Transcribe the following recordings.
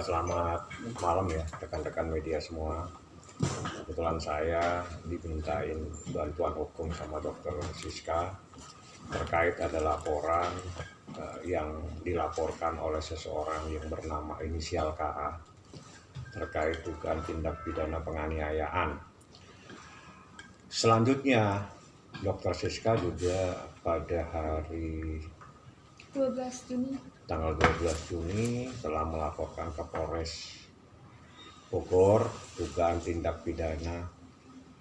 Selamat malam ya rekan-rekan media semua. Kebetulan saya dimintain bantuan hukum sama Dokter Siska terkait ada laporan yang dilaporkan oleh seseorang yang bernama inisial KA terkait dugaan tindak pidana penganiayaan. Selanjutnya Dokter Siska juga pada hari 12 Juni tanggal 12 Juni telah melaporkan ke Polres Bogor dugaan tindak pidana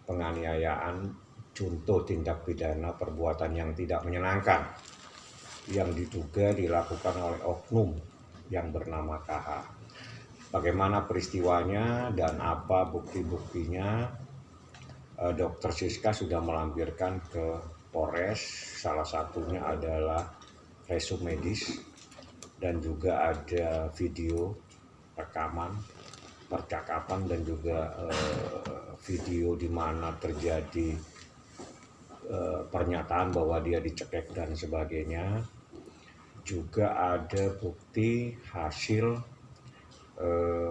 penganiayaan, contoh tindak pidana perbuatan yang tidak menyenangkan yang diduga dilakukan oleh oknum yang bernama KH. Bagaimana peristiwanya dan apa bukti-buktinya, Dokter Siska sudah melampirkan ke Polres. Salah satunya adalah resume medis dan juga ada video rekaman percakapan dan juga video di mana terjadi pernyataan bahwa dia dicekek dan sebagainya. Juga ada bukti hasil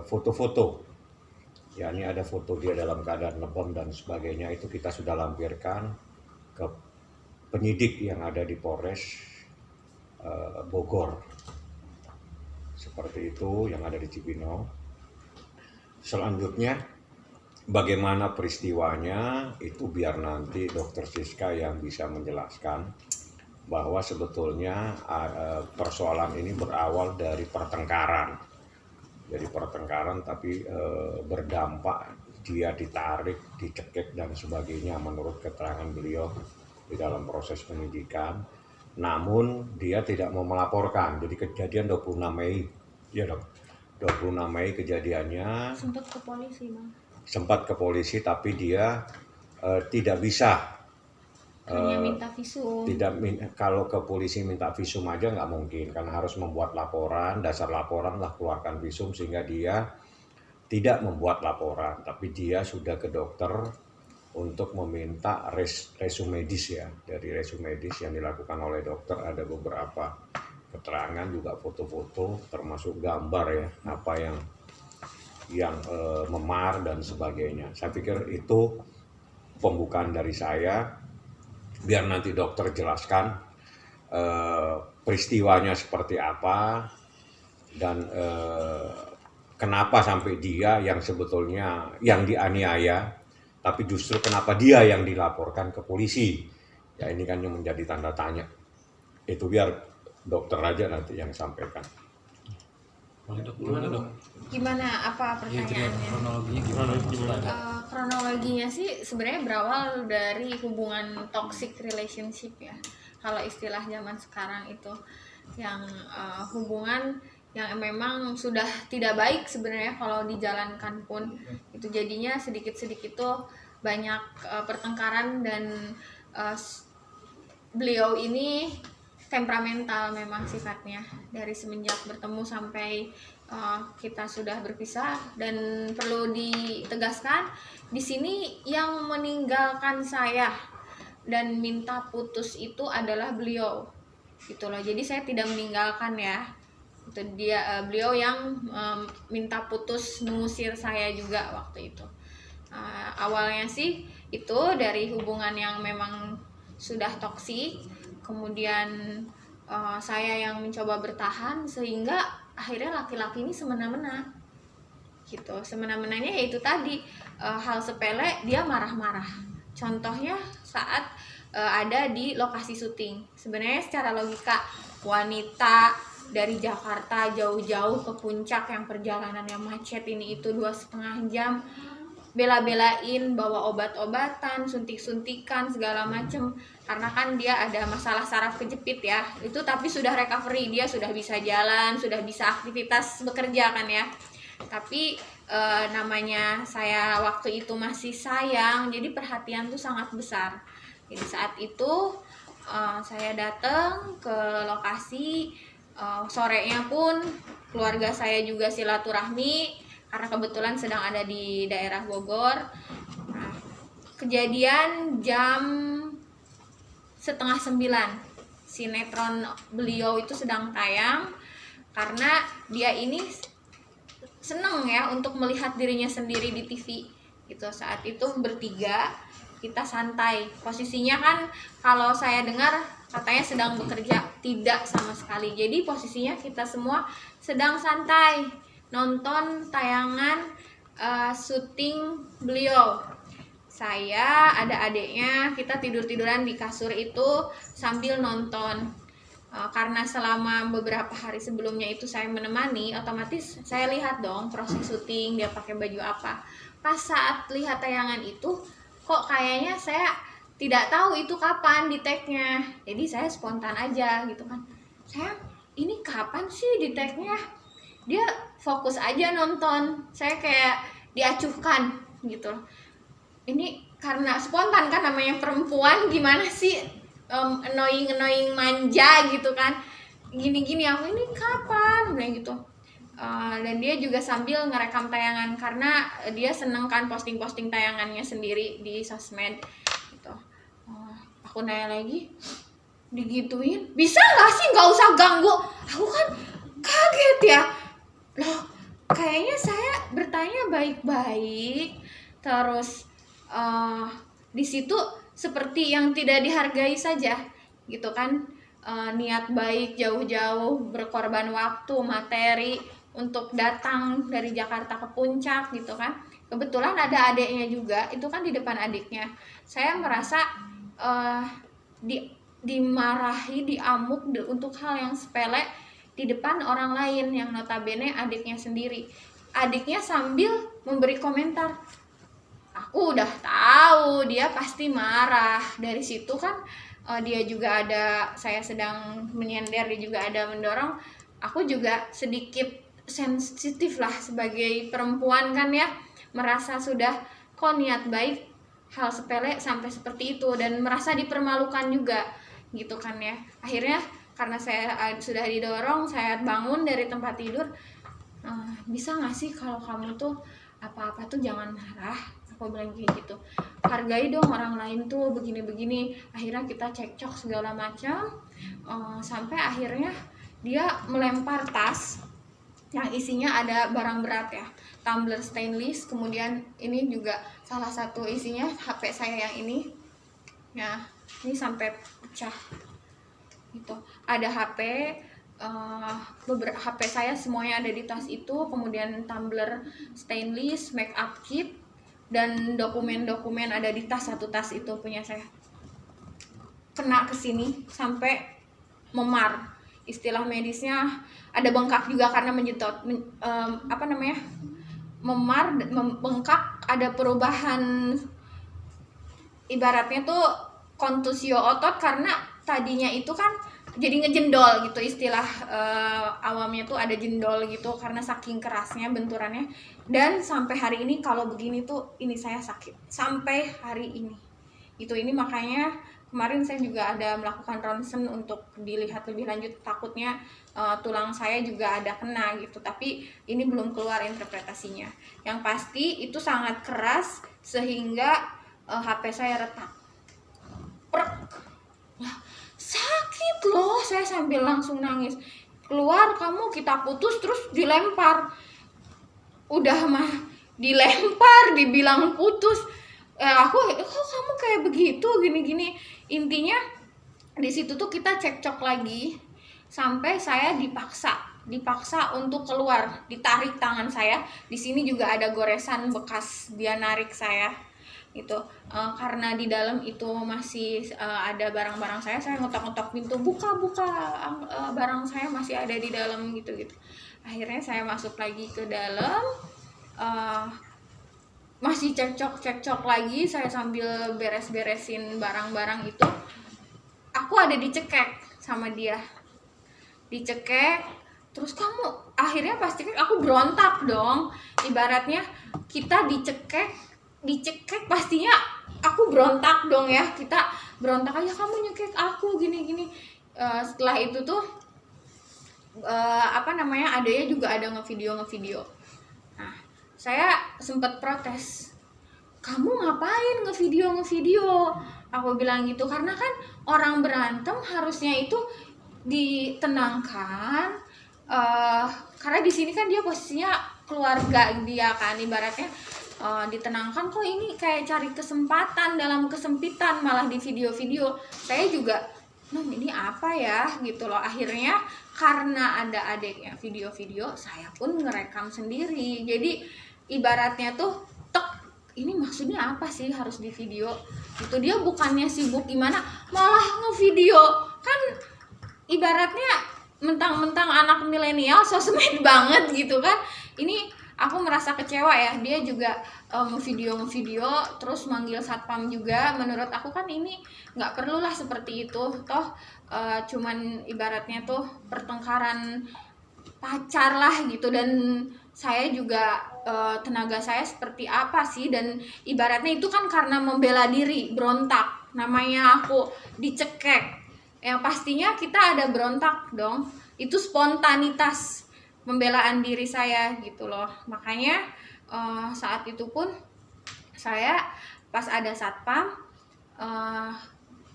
foto-foto, yakni ada foto dia dalam keadaan lebam dan sebagainya. Itu kita sudah lampirkan ke penyidik yang ada di Polres Bogor. Seperti itu yang ada di Cibinong. Selanjutnya bagaimana peristiwanya itu biar nanti Dokter Siska yang bisa menjelaskan, bahwa sebetulnya persoalan ini berawal dari pertengkaran. Jadi pertengkaran tapi berdampak dia ditarik, dicekik dan sebagainya menurut keterangan beliau di dalam proses penyidikan. Namun dia tidak mau melaporkan. Jadi kejadian 26 Mei, ya dok, 26 Mei kejadiannya. Sempat ke polisi tapi dia tidak bisa. Hanya minta visum. Kalau ke polisi minta visum aja nggak mungkin, karena harus membuat laporan, dasar laporan lah keluarkan visum, sehingga dia tidak membuat laporan, tapi dia sudah ke dokter untuk meminta resume medis ya. Dari resume medis yang dilakukan oleh dokter ada beberapa keterangan, juga foto-foto termasuk gambar ya, apa yang memar dan sebagainya. Saya pikir itu pembukaan dari saya, biar nanti dokter jelaskan peristiwanya seperti apa dan kenapa sampai dia yang sebetulnya yang dianiaya, tapi justru kenapa dia yang dilaporkan ke polisi. Ya ini kan yang menjadi tanda tanya. Itu biar dokter aja nanti yang sampaikan. Gimana apa pertanyaannya? Kronologinya sih sebenarnya berawal dari hubungan toxic relationship ya. Kalau istilah zaman sekarang itu yang hubungan yang memang sudah tidak baik sebenarnya kalau dijalankan pun itu jadinya sedikit-sedikit tuh banyak pertengkaran dan beliau ini temperamental memang sifatnya dari semenjak bertemu sampai kita sudah berpisah. Dan perlu ditegaskan di sini yang meninggalkan saya dan minta putus itu adalah beliau gitu loh. Jadi saya tidak meninggalkan ya, itu dia beliau yang minta putus, mengusir saya juga waktu itu. Awalnya sih itu dari hubungan yang memang sudah toksik, kemudian saya yang mencoba bertahan sehingga akhirnya laki-laki ini semena-mena gitu. Semena-menanya yaitu tadi hal sepele, dia marah-marah. Contohnya saat ada di lokasi syuting. Sebenarnya secara logika wanita dari Jakarta jauh-jauh ke puncak yang perjalanannya macet ini itu 2,5 jam, bela-belain bawa obat-obatan, suntik-suntikan segala macem, karena kan dia ada masalah saraf kejepit ya itu, tapi sudah recovery, dia sudah bisa jalan, sudah bisa aktivitas bekerja kan ya. Tapi namanya saya waktu itu masih sayang, jadi perhatian tuh sangat besar. Jadi saat itu saya datang ke lokasi, sorenya pun keluarga saya juga silaturahmi karena kebetulan sedang ada di daerah Bogor. Nah, kejadian jam 8:30 sinetron beliau itu sedang tayang, karena dia ini seneng ya untuk melihat dirinya sendiri di TV gitu. Saat itu bertiga kita santai, posisinya kan kalau saya dengar katanya sedang bekerja, tidak sama sekali. Jadi posisinya kita semua sedang santai nonton tayangan syuting beliau. Saya ada adiknya, kita tidur-tiduran di kasur itu sambil nonton. Karena selama beberapa hari sebelumnya itu saya menemani, otomatis saya lihat dong proses syuting, dia pakai baju apa. Pas saat lihat tayangan itu, kok kayaknya saya tidak tahu itu kapan di tag-nya. Jadi saya spontan aja gitu kan. Saya, ini kapan sih di tag-nya? Dia fokus aja nonton. Saya kayak diacuhkan gitu. Ini karena spontan kan, namanya perempuan, gimana sih annoying manja gitu kan, gini aku ini kapan bilang gitu. Dan dia juga sambil ngerekam tayangan karena dia seneng kan posting tayangannya sendiri di sosmed gitu. Aku nanya lagi, digituin bisa nggak sih nggak usah ganggu. Aku kan kaget ya, loh kayaknya saya bertanya baik-baik, terus di situ seperti yang tidak dihargai saja gitu kan. Niat baik jauh-jauh berkorban waktu, materi untuk datang dari Jakarta ke Puncak gitu kan. Kebetulan ada adiknya juga, itu kan di depan adiknya. Saya merasa dimarahi, diamuk untuk hal yang sepele di depan orang lain yang notabene adiknya sendiri. Adiknya sambil memberi komentar, aku udah tahu dia pasti marah. Dari situ kan dia juga ada, saya sedang menyender, dia juga ada mendorong. Aku juga sedikit sensitif lah sebagai perempuan kan ya, merasa sudah kok niat baik hal sepele sampai seperti itu, dan merasa dipermalukan juga gitu kan ya. Akhirnya karena saya sudah didorong, saya bangun dari tempat tidur, bisa gak sih kalau kamu tuh apa-apa tuh jangan marah, aku bilang kayak gitu, hargai dong orang lain tuh begini-begini. Akhirnya kita cekcok segala macam, sampai akhirnya dia melempar tas yang isinya ada barang berat ya, tumbler stainless, kemudian ini juga salah satu isinya HP saya yang ini ya, ini sampai pecah gitu. Ada HP, beberapa HP saya semuanya ada di tas itu, kemudian tumbler stainless, make up kit, dan dokumen-dokumen ada di tas, satu tas itu punya saya. Kena ke sini sampai memar, istilah medisnya ada bengkak juga karena menjetot, memar, bengkak, ada perubahan, ibaratnya tuh kontusio otot, karena tadinya itu kan jadi ngejendol gitu, istilah awamnya tuh ada jendol gitu karena saking kerasnya benturannya. Dan sampai hari ini kalau begini tuh ini saya sakit sampai hari ini gitu. Ini makanya kemarin saya juga ada melakukan ronsen untuk dilihat lebih lanjut, takutnya tulang saya juga ada kena gitu, tapi ini belum keluar interpretasinya. Yang pasti itu sangat keras sehingga HP saya retak. Sakit loh, saya sambil langsung nangis. Keluar, kamu kita putus, terus dilempar. Udah mah dilempar, dibilang putus. Aku, kok kamu kayak begitu, gini-gini. Intinya di situ tuh kita cekcok lagi sampai saya dipaksa untuk keluar, ditarik tangan saya. Di sini juga ada goresan bekas dia narik saya. Itu karena di dalam itu masih ada barang-barang saya ngetok-ngetok pintu, buka barang saya masih ada di dalam gitu. Akhirnya saya masuk lagi ke dalam, masih cekcok lagi, saya sambil beres-beresin barang-barang itu. Aku ada dicekek sama dia, dicekek, terus kamu akhirnya pasti aku berontak dong, ibaratnya kita dicekek pastinya aku berontak dong ya, kita berontak aja, kamu nyekek aku gini-gini. Setelah itu tuh adanya juga ada ngevideo. Nah, saya sempat protes, kamu ngapain ngevideo? Aku bilang gitu, karena kan orang berantem harusnya itu ditenangkan, karena di sini kan dia posisinya keluarga dia kan, ibaratnya ditenangkan. Kok ini kayak cari kesempatan dalam kesempitan, malah di video-video. Saya juga ini apa ya gitu loh. Akhirnya karena ada adiknya video-video, saya pun ngerekam sendiri. Jadi ibaratnya tuh ini maksudnya apa sih harus di video itu. Dia bukannya sibuk gimana, malah ngevideo kan. Ibaratnya mentang-mentang anak milenial sosmed banget gitu kan. Ini aku merasa kecewa ya. Dia juga ngevideo terus manggil satpam juga. Menurut aku kan ini nggak perlulah seperti itu. Toh cuman ibaratnya tuh pertengkaran pacar lah gitu. Dan saya juga tenaga saya seperti apa sih, dan ibaratnya itu kan karena membela diri, berontak. Namanya aku dicekek, yang pastinya kita ada berontak dong. Itu spontanitas pembelaan diri saya gitu loh. Makanya saat itu pun saya pas ada satpam,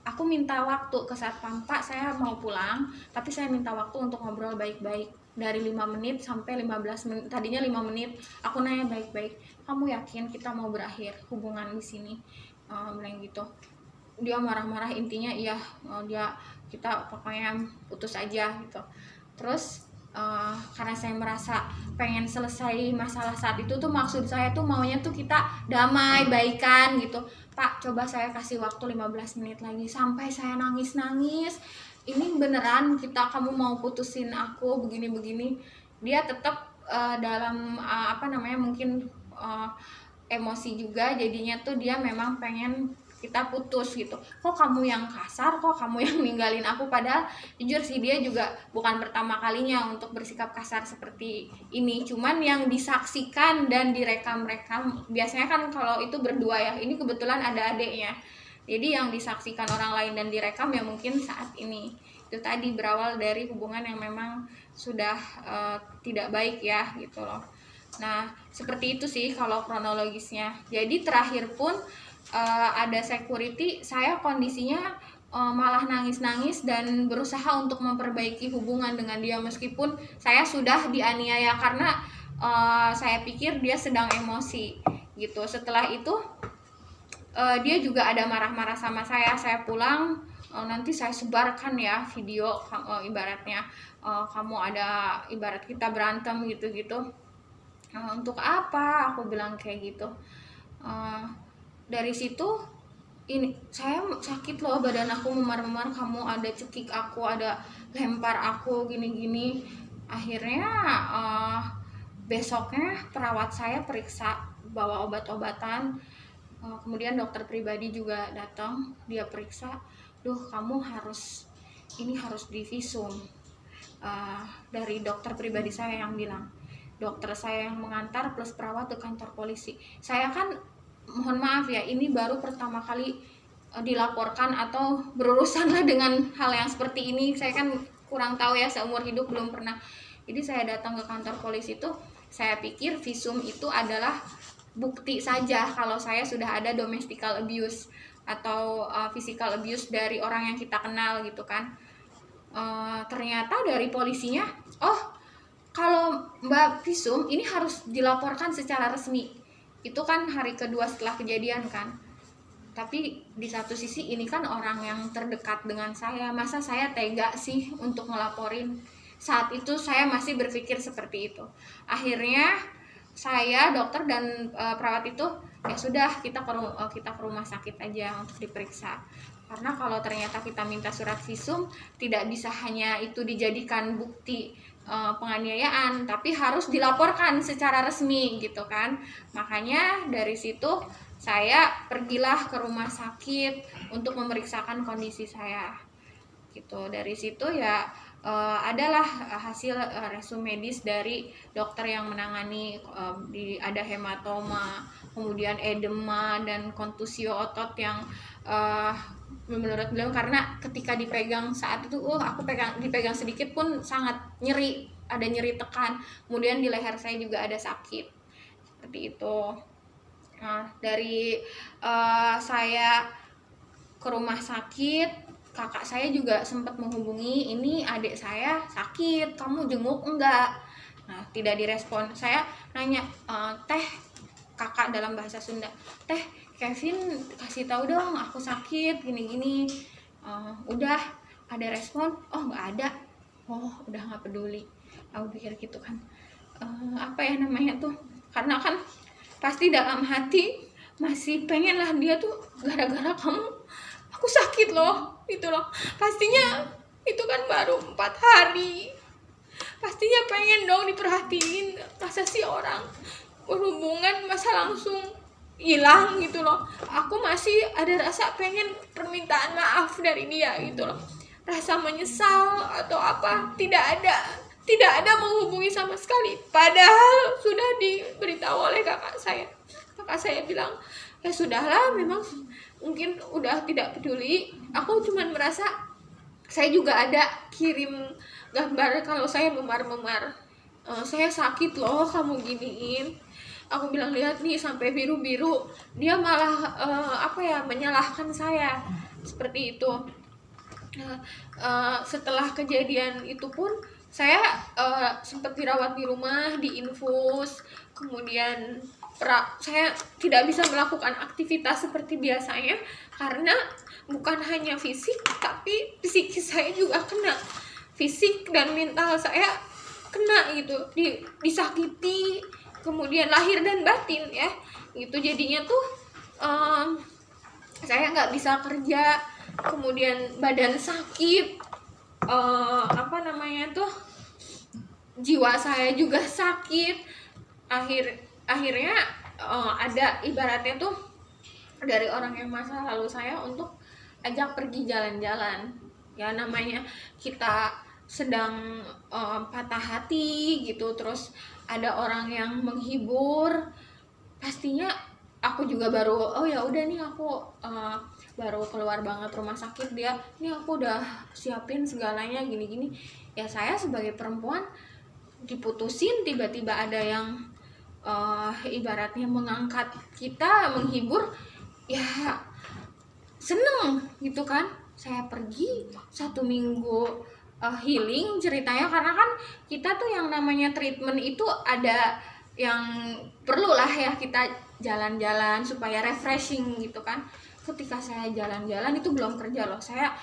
aku minta waktu ke satpam, Pak saya mau pulang tapi saya minta waktu untuk ngobrol baik-baik dari 5 menit sampai 15 menit. Tadinya 5 menit. Aku nanya baik-baik, kamu yakin kita mau berakhir hubungan di sini? Bilang gitu. Dia marah-marah, intinya iya, kita pokoknya putus aja gitu. Terus karena saya merasa pengen selesai masalah saat itu tuh, maksud saya tuh maunya tuh kita damai, baikan gitu. Pak coba saya kasih waktu 15 menit lagi. Sampai saya nangis-nangis, ini beneran kamu mau putusin aku begini-begini. Dia tetap dalam mungkin emosi juga, jadinya tuh dia memang pengen kita putus gitu. Kok kamu yang kasar, kok kamu yang ninggalin aku? Padahal jujur sih dia juga bukan pertama kalinya untuk bersikap kasar seperti ini. Cuman yang disaksikan dan direkam-rekam biasanya kan kalau itu berdua ya. Ini kebetulan ada adeknya. Jadi yang disaksikan orang lain dan direkam ya mungkin saat ini. Itu tadi berawal dari hubungan yang memang sudah tidak baik ya gitu loh. Nah seperti itu sih kalau kronologisnya. Jadi terakhir pun ada security, saya kondisinya malah nangis-nangis dan berusaha untuk memperbaiki hubungan dengan dia, meskipun saya sudah dianiaya karena saya pikir dia sedang emosi gitu. Setelah itu dia juga ada marah-marah sama saya pulang, nanti saya sebarkan ya video, ibaratnya kamu ada, ibarat kita berantem gitu-gitu. Untuk apa, aku bilang kayak gitu. Dari situ ini saya sakit loh, badan aku memar-memar, kamu ada cekik aku, ada lempar aku gini-gini. Akhirnya besoknya perawat saya periksa, bawa obat-obatan, kemudian dokter pribadi juga datang, dia periksa, kamu harus divisum. Dari dokter pribadi saya yang bilang, dokter saya yang mengantar plus perawat ke kantor polisi. Saya kan mohon maaf ya, ini baru pertama kali dilaporkan atau berurusan lah dengan hal yang seperti ini. Saya kan kurang tahu ya, seumur hidup belum pernah. Jadi saya datang ke kantor polisi itu, saya pikir visum itu adalah bukti saja kalau saya sudah ada domestic abuse atau physical abuse dari orang yang kita kenal gitu kan. Ternyata dari polisinya, kalau Mbak visum ini harus dilaporkan secara resmi. Itu kan hari kedua setelah kejadian kan. Tapi di satu sisi ini kan orang yang terdekat dengan saya, masa saya tega sih untuk ngelaporin? Saat itu saya masih berpikir seperti itu. Akhirnya saya, dokter dan perawat itu ya sudah, kita ke rumah sakit aja untuk diperiksa. Karena kalau ternyata kita minta surat visum, tidak bisa hanya itu dijadikan bukti penganiayaan, tapi harus dilaporkan secara resmi gitu kan. Makanya dari situ saya pergilah ke rumah sakit untuk memeriksakan kondisi saya gitu. Dari situ ya adalah hasil resum medis dari dokter yang menangani, ada hematoma, kemudian edema dan kontusio otot yang menurut beliau, karena ketika dipegang saat itu aku dipegang sedikit pun sangat nyeri, ada nyeri tekan, kemudian di leher saya juga ada sakit seperti itu. Nah dari saya ke rumah sakit, kakak saya juga sempat menghubungi, ini adik saya sakit, kamu jenguk enggak? Nah, tidak direspon. Saya nanya, teh, kakak dalam bahasa Sunda, teh Kevin kasih tahu dong aku sakit gini-gini. Udah ada respon? Oh nggak ada. Oh udah nggak peduli. Aku pikir gitu kan. Apa ya namanya tuh? Karena kan pasti dalam hati masih pengen lah dia tuh gara-gara kamu aku sakit loh, gitu loh. Pastinya itu kan baru 4 hari. Pastinya pengen dong diperhatiin. Masa sih orang berhubungan masa langsung hilang gitu loh. Aku masih ada rasa pengen permintaan maaf dari dia gitu loh. Rasa menyesal atau apa tidak ada menghubungi sama sekali. Padahal sudah diberitahu oleh kakak saya. Kakak saya bilang, ya sudahlah, memang mungkin udah tidak peduli. Aku cuman merasa, saya juga ada kirim gambar kalau saya memar-memar. Saya sakit loh kamu giniin. Aku bilang, lihat nih sampai biru-biru. Dia malah menyalahkan saya seperti itu. Setelah kejadian itu pun saya sempat dirawat di rumah, diinfus, kemudian saya tidak bisa melakukan aktivitas seperti biasanya karena bukan hanya fisik tapi psikis saya juga kena. Fisik dan mental saya kena gitu, disakiti, kemudian lahir dan batin ya gitu. Jadinya tuh saya nggak bisa kerja, kemudian badan sakit, jiwa saya juga sakit. Akhirnya ada ibaratnya tuh dari orang yang masa lalu saya untuk ajak pergi jalan-jalan. Ya namanya kita sedang patah hati gitu, terus ada orang yang menghibur, pastinya aku juga baru, oh ya udah nih aku baru keluar banget rumah sakit, dia ini aku udah siapin segalanya gini-gini. Ya saya sebagai perempuan diputusin, tiba-tiba ada yang ibaratnya mengangkat kita, menghibur, ya seneng gitu kan. Saya pergi 1 minggu healing ceritanya, karena kan kita tuh yang namanya treatment itu ada yang perlu lah ya kita jalan-jalan supaya refreshing gitu kan. Ketika saya jalan-jalan itu belum kerja loh, saya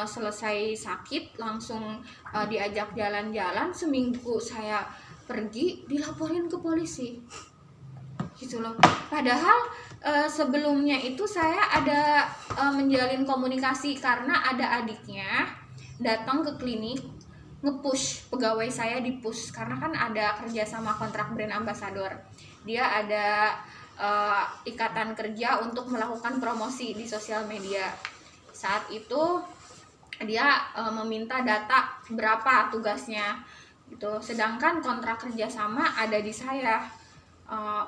selesai sakit langsung diajak jalan-jalan. Seminggu saya pergi dilaporin ke polisi gitu loh. Padahal sebelumnya itu saya ada menjalin komunikasi karena ada adiknya datang ke klinik nge-push pegawai saya, di-push karena kan ada kerja sama kontrak brand ambassador. Dia ada ikatan kerja untuk melakukan promosi di sosial media. Saat itu dia meminta data berapa tugasnya gitu. Sedangkan kontrak kerja sama ada di saya.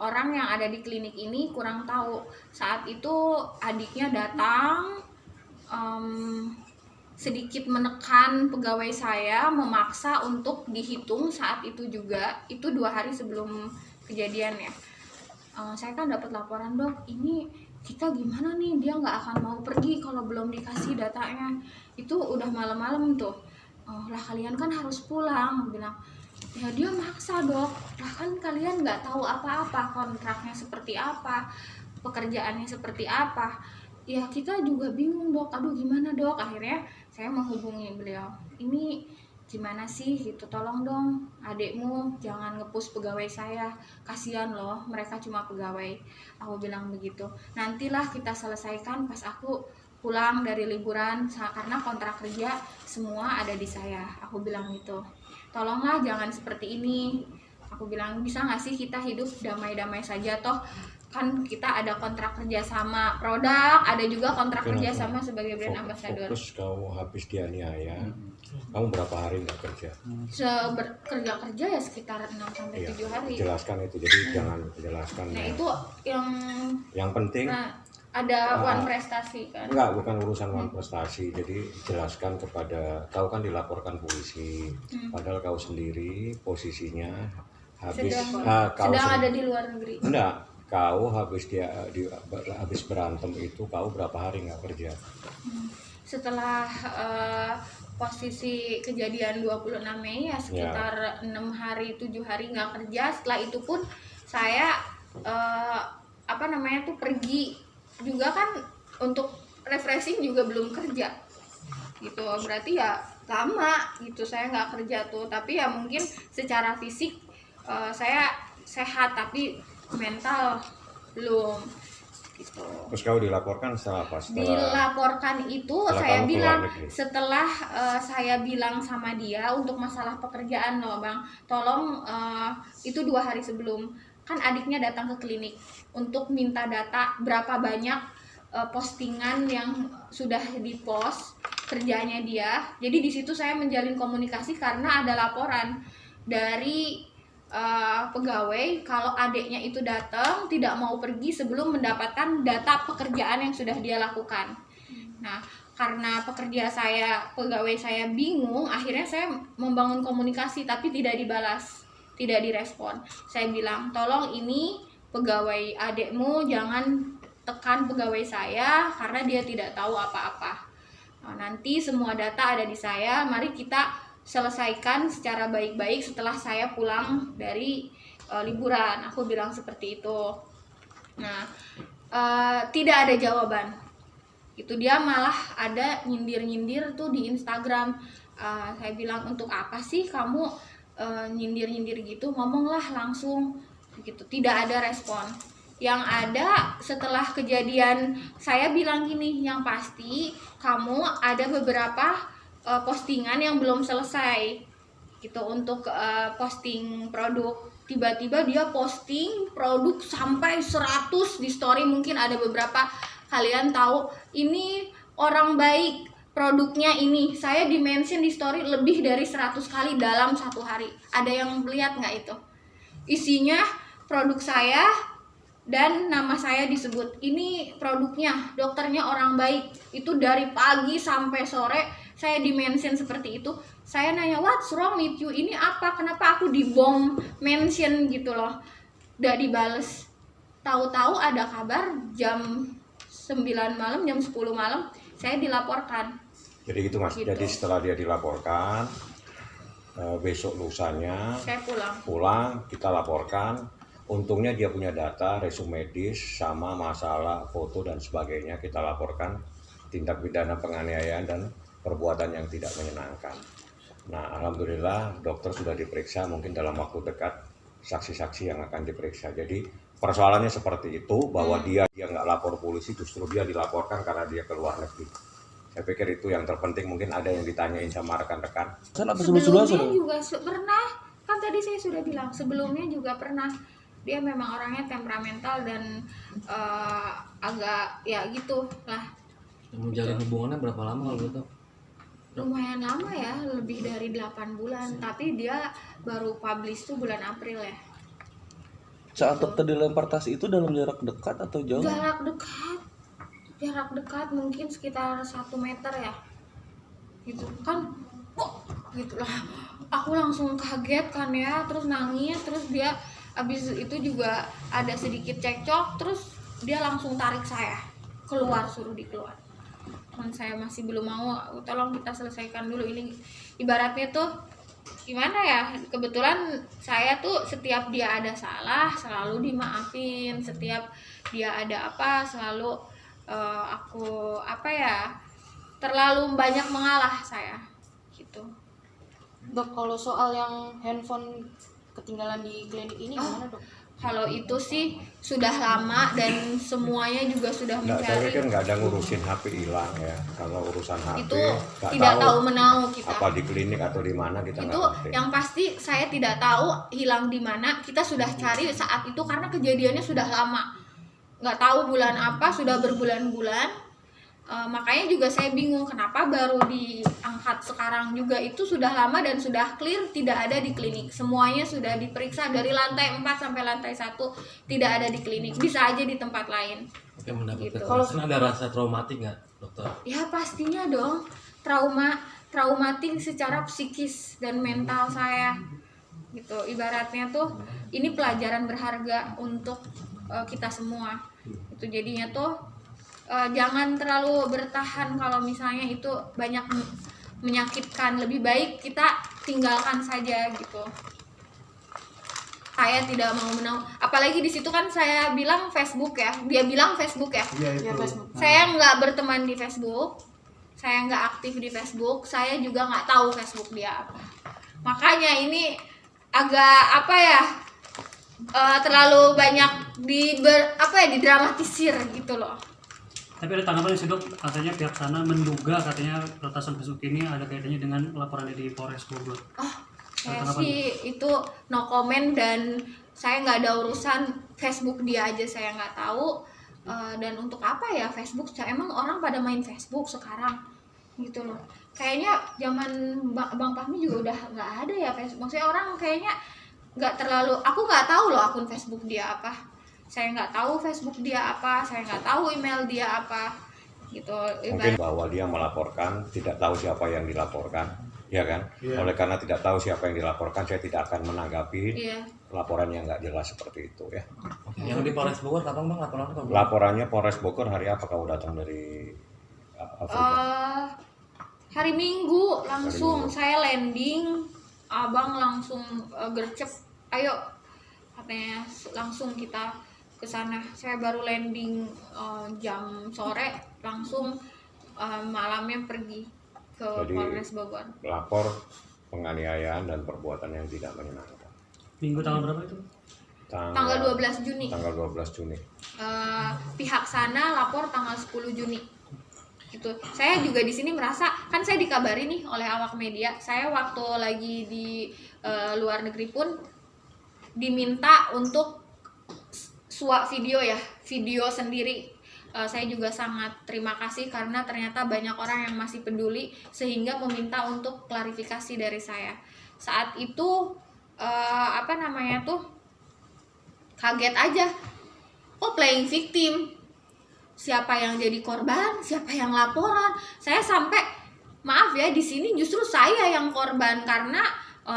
Orang yang ada di klinik ini kurang tahu. Saat itu adiknya datang, sedikit menekan pegawai saya, memaksa untuk dihitung saat itu juga. Itu 2 hari sebelum kejadian ya. Saya kan dapat laporan, dok, ini kita gimana nih, dia nggak akan mau pergi kalau belum dikasih datanya. Itu udah malam-malam tuh. Lah kalian kan harus pulang, bilang. Ya dia maksa, dok, lah kan kalian nggak tahu apa-apa, kontraknya seperti apa, pekerjaannya seperti apa. Ya kita juga bingung, dok, aduh gimana dok. Akhirnya saya menghubungi beliau, ini gimana sih gitu, tolong dong adekmu jangan nge-push pegawai saya, kasihan loh mereka cuma pegawai. Aku bilang begitu, nantilah kita selesaikan pas aku pulang dari liburan karena kontrak kerja semua ada di saya. Aku bilang gitu, tolonglah jangan seperti ini. Aku bilang, bisa nggak sih kita hidup damai-damai saja, toh kan kita ada kontrak kerja sama produk, ada juga kontrak kerja sama sebagai brand ambassador. Fokus kau habis dianiaya, kamu berapa hari nggak kerja? Kerja ya sekitar 6-7 hari. Jelaskan itu, jadi jangan jelaskan. Nah itu yang penting. Ada one prestasi kan? Enggak, bukan urusan one prestasi. Jadi jelaskan kepada, kau kan dilaporkan polisi, padahal kau sendiri posisinya habis sedang ada di luar negeri. Enggak, kau habis berantem itu kau berapa hari nggak kerja? setelah posisi kejadian 26 Mei ya sekitar 6 hari 7 hari nggak kerja. Setelah itu pun saya pergi juga kan untuk refreshing juga belum kerja gitu, berarti ya lama gitu saya nggak kerja tuh. Tapi ya mungkin secara fisik saya sehat tapi mental belum gitu. Terus kau dilaporkan setelah apa? Dilaporkan itu setelah saya kamu keluar bilang negeri? setelah saya bilang sama dia untuk masalah pekerjaan loh bang, tolong itu 2 hari sebelum kan adiknya datang ke klinik untuk minta data berapa banyak postingan yang sudah dipost kerjanya dia. Jadi di situ saya menjalin komunikasi karena ada laporan dari pegawai kalau adiknya itu datang tidak mau pergi sebelum mendapatkan data pekerjaan yang sudah dia lakukan. Nah, karena pegawai saya bingung, akhirnya saya membangun komunikasi tapi tidak dibalas, tidak direspon. Saya bilang, tolong ini pegawai adikmu jangan tekan pegawai saya karena dia tidak tahu apa-apa. Nah, nanti semua data ada di saya, mari kita selesaikan secara baik-baik setelah saya pulang dari liburan. Aku bilang seperti itu. Nah, tidak ada jawaban. Itu dia malah ada nyindir-nyindir tuh di Instagram. Saya bilang, untuk apa sih kamu nyindir-nyindir gitu? Ngomonglah langsung gitu. Tidak ada respon. Yang ada setelah kejadian saya bilang gini, yang pasti kamu ada beberapa postingan yang belum selesai gitu untuk posting produk. Tiba-tiba dia posting produk sampai 100 di story. Mungkin ada beberapa kalian tahu ini orang baik, produknya ini. Saya di-mention di story lebih dari 100 kali dalam 1 hari. Ada yang lihat nggak itu? Isinya produk saya dan nama saya disebut. Ini produknya, dokternya orang baik. Itu dari pagi sampai sore saya di-mention seperti itu. Saya nanya, what's wrong with you? Ini apa? Kenapa aku di-bom mention gitu loh. Udah dibales. Tahu-tahu ada kabar jam 9 malam, jam 10 malam saya dilaporkan. Jadi gitu mas. Gitu. Jadi setelah dia dilaporkan, besok lusanya Saya pulang kita laporkan. Untungnya dia punya data, resume medis, sama masalah foto dan sebagainya. Kita laporkan tindak pidana penganiayaan dan perbuatan yang tidak menyenangkan. Nah, alhamdulillah dokter sudah diperiksa, mungkin dalam waktu dekat saksi-saksi yang akan diperiksa. Jadi persoalannya seperti itu, bahwa dia nggak lapor polisi, justru dia dilaporkan karena dia keluar negeri. Saya pikir itu yang terpenting. Mungkin ada yang ditanyain sama rekan-rekan. Sebelumnya juga pernah, kan tadi saya sudah bilang sebelumnya juga pernah. Dia memang orangnya temperamental dan agak ya gitu lah. Menjalin hubungannya berapa lama kalau gitu? Lumayan lama ya, lebih dari 8 bulan. Tapi dia baru publish tuh bulan April ya. Saat dokter dilempar tas itu dalam jarak dekat atau jauh? Jarak dekat mungkin sekitar 1 meter ya. Gitu kan, gitu lah. Aku langsung kaget kan ya, terus nangis, terus dia abis itu juga ada sedikit cekcok, terus dia langsung tarik saya keluar, suruh dikeluar. Kan saya masih belum mau, tolong kita selesaikan dulu ini. Ibaratnya tuh gimana ya, kebetulan saya tuh setiap dia ada salah selalu dimaafin, setiap dia ada apa selalu aku terlalu banyak mengalah saya gitu. Dok, kalau soal yang handphone ketinggalan di klinik ini gimana dok? Kalau itu sih sudah lama dan semuanya juga sudah Saya mencari. pikir nggak ada ngurusin HP hilang ya. Kalau urusan HP Itu nggak tidak tahu menau kita. apa di klinik atau di mana, kita nggak Itu ngerti. yang pasti saya tidak tahu hilang di mana. Kita sudah cari saat itu karena kejadiannya sudah lama, nggak tahu bulan apa, sudah berbulan-bulan. Makanya juga saya bingung kenapa baru diangkat sekarang juga. Itu sudah lama dan sudah clear tidak ada di klinik. Semuanya sudah diperiksa dari lantai 4 sampai lantai 1 tidak ada di klinik. Bisa aja di tempat lain. Oke, mendapatkan Gitu. kekerasan ada rasa traumatik nggak dokter? Ya pastinya dong, traumatik secara psikis dan mental saya gitu. Ibaratnya tuh ini pelajaran berharga untuk kita semua. Itu jadinya tuh jangan terlalu bertahan kalau misalnya itu banyak menyakitkan. Lebih baik kita tinggalkan saja gitu. Saya tidak mau apalagi di situ kan saya bilang Facebook ya, dia bilang Facebook ya. Ya Facebook. Saya nggak berteman di Facebook, saya nggak aktif di Facebook, saya juga nggak tahu Facebook dia apa. Makanya ini agak terlalu banyak didramatisir gitu loh. Tapi ada tanggapan sih dok, katanya pihak sana menduga katanya retasan Facebook ini ada kaitannya dengan laporan di Polres Bogor. Saya sih itu no comment, dan saya nggak ada urusan Facebook dia aja, saya nggak tahu. Dan untuk apa ya Facebook? Emang orang pada main Facebook sekarang gitu loh. Kayaknya zaman Bang Fahmi juga udah nggak ada ya Facebook. Maksudnya orang kayaknya nggak terlalu. Aku nggak tahu loh akun Facebook dia apa. Saya nggak tahu Facebook dia apa. Saya nggak tahu email dia apa. Gitu. Mungkin bahwa dia melaporkan, tidak tahu siapa yang dilaporkan. Ya kan? Oleh karena tidak tahu siapa yang dilaporkan, saya tidak akan menanggapi laporan yang nggak jelas seperti itu ya. Yang di Polres Bogor kapan Bang laporannya? Laporannya Polres Bogor hari apa kau datang dari Afrika? Hari Minggu langsung. Hari Minggu. Saya landing, abang langsung gercep, ayo katanya langsung kita ke sana. Saya baru landing jam sore, langsung malamnya pergi ke Jadi, Polres Bogor. Lapor penganiayaan dan perbuatan yang tidak menyenangkan. Minggu tanggal berapa itu? Tanggal 12 Juni. Tanggal 12 Juni. Pihak sana lapor tanggal 10 Juni. Gitu. Saya juga di sini merasa, kan saya dikabari nih oleh awak media, saya waktu lagi di luar negeri pun diminta untuk video sendiri. Saya juga sangat terima kasih karena ternyata banyak orang yang masih peduli sehingga meminta untuk klarifikasi dari saya. Saat itu kaget aja. Oh, playing victim. Siapa yang jadi korban, siapa yang laporan. Saya sampai maaf ya, di sini justru saya yang korban karena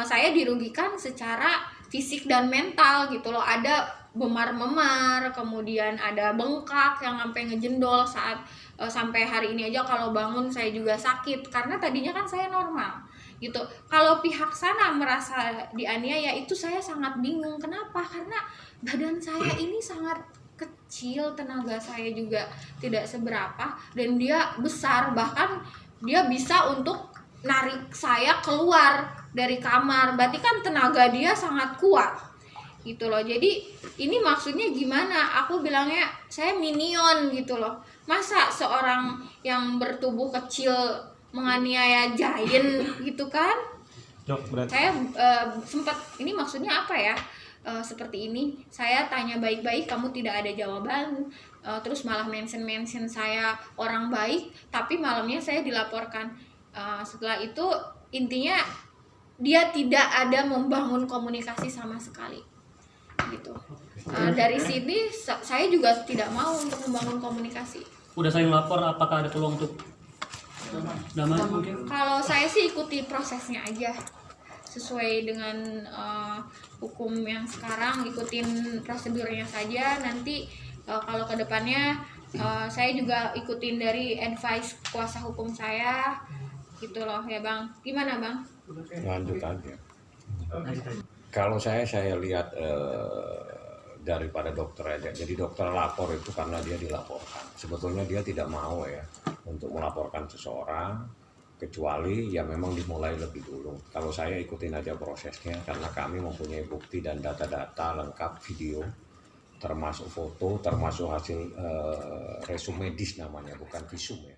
saya dirugikan secara fisik dan mental gitu loh. Ada memar-memar, kemudian ada bengkak yang sampai ngejendol saat sampai hari ini aja kalau bangun saya juga sakit karena tadinya kan saya normal gitu. Kalau pihak sana merasa dianiaya itu saya sangat bingung. Kenapa? Karena badan saya ini sangat kecil, tenaga saya juga tidak seberapa, dan dia besar, bahkan dia bisa untuk narik saya keluar dari kamar. Berarti kan tenaga dia sangat kuat gitu loh. Jadi ini maksudnya gimana? Aku bilangnya saya minion gitu loh. Masa seorang yang bertubuh kecil menganiaya giant gitu kan? Saya sempat, ini maksudnya apa ya? Seperti ini, saya tanya baik-baik, kamu tidak ada jawaban, terus malah mention saya orang baik, tapi malamnya saya dilaporkan. Setelah itu intinya dia tidak ada membangun komunikasi sama sekali gitu. Dari sini saya juga tidak mau untuk membangun komunikasi. Udah saling lapor, apakah ada peluang untuk damai mungkin? Kalau saya sih ikuti prosesnya aja sesuai dengan hukum yang sekarang, ikutin prosedurnya saja. Nanti kalau kedepannya saya juga ikutin dari advice kuasa hukum saya gitu loh ya Bang. Gimana Bang? Lanjut aja. Kalau saya lihat daripada dokter aja. Jadi dokter lapor itu karena dia dilaporkan. Sebetulnya dia tidak mau ya untuk melaporkan seseorang, kecuali ya memang dimulai lebih dulu. Kalau saya ikutin aja prosesnya karena kami mempunyai bukti dan data-data lengkap, video, termasuk foto, termasuk hasil resum medis namanya, bukan visum ya.